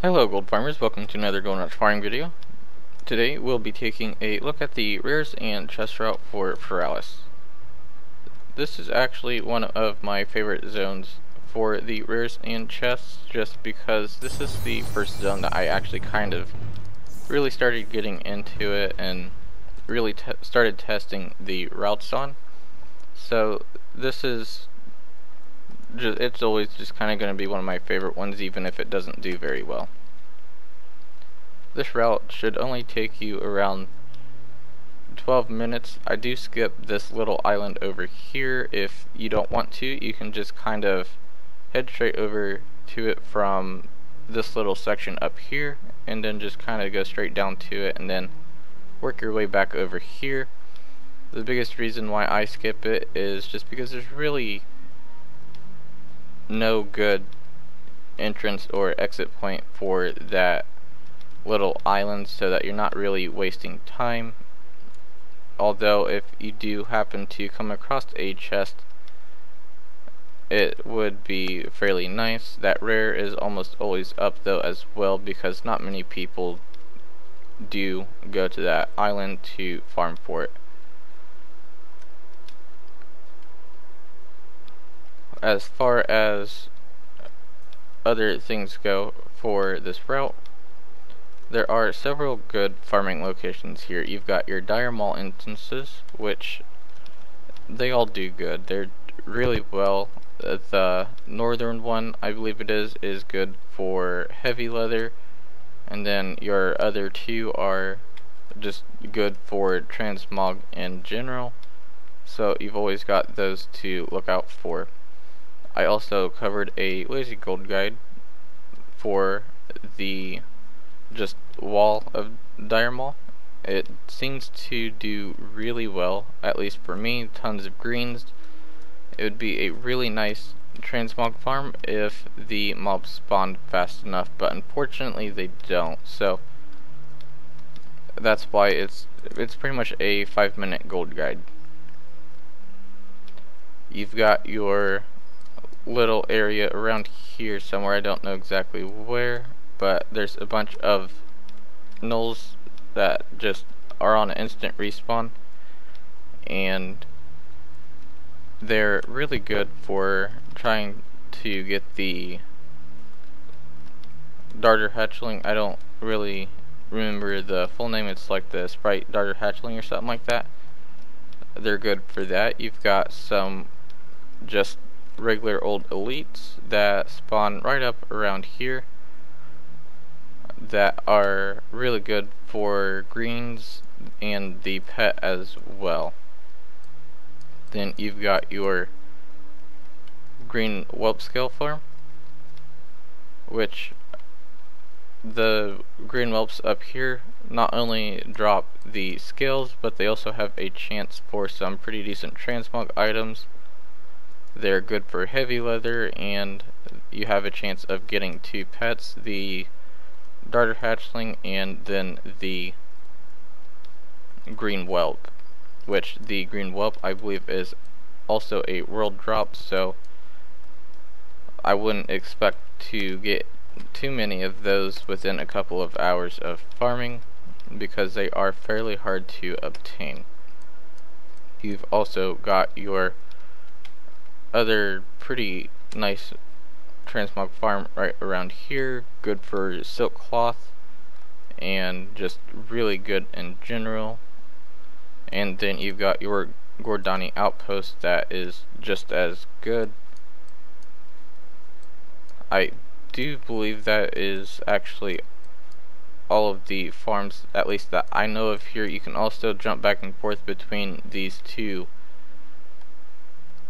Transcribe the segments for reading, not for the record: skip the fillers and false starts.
Hello gold farmers, welcome to another Gold Rush farming video. Today we'll be taking a look at the rares and chest route for Feralas. This is actually one of my favorite zones for the rares and chests, just because this is the first zone that I actually kind of really started getting into it and really started testing the routes on. So this is it's always just kind of going to be one of my favorite ones, even if it doesn't do very well. This route should only take you around 12 minutes. I do skip this little island over here. If you don't want to, you can just kind of head straight over to it from this little section up here, and then just kind of go straight down to it and then work your way back over here. The biggest reason why I skip it is just because there's really no good entrance or exit point for that little island, so that you're not really wasting time. Although if you do happen to come across a chest, it would be fairly nice. That rare is almost always up though as well, because not many people do go to that island to farm for it. As far as other things go for this route, there are several good farming locations here. You've got your dire maul instances, which they all do good. They're really well. The northern one, I believe it is good for heavy leather, and then your other two are just good for transmog in general. So you've always got those to look out for. I also covered a lazy gold guide for the just wall of dire maul. It seems to do really well, at least for me. Tons of greens. It would be a really nice transmog farm if the mobs spawned fast enough, but unfortunately they don't. So that's why it's pretty much a 5-minute gold guide. You've got your little area around here somewhere, I don't know exactly where, but there's a bunch of gnolls that just are on an instant respawn, and they're really good for trying to get the darter hatchling. I don't really remember the full name. It's like the sprite darter hatchling or something like that. They're good for that. You've got some just regular old elites that spawn right up around here that are really good for greens and the pet as well. Then you've got your green whelp scale farm, which the green whelps up here not only drop the scales, but they also have a chance for some pretty decent transmog items. They're good for heavy leather, and you have a chance of getting 2 pets, the darter hatchling and then the green whelp, which the green whelp I believe is also a world drop, so I wouldn't expect to get too many of those within a couple of hours of farming, because they are fairly hard to obtain. You've also got your other pretty nice transmog farm right around here, good for silk cloth and just really good in general. And then you've got your Gordani outpost that is just as good. I do believe that is actually all of the farms, at least that I know of here. You can also jump back and forth between these two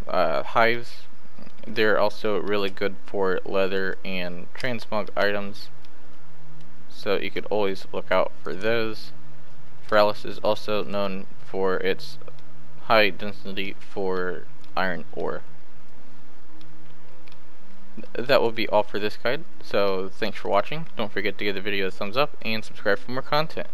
hives. They're also really good for leather and transmog items, so you could always look out for those. Feralas is also known for its high density for iron ore. That will be all for this guide, so thanks for watching. Don't forget to give the video a thumbs up and subscribe for more content.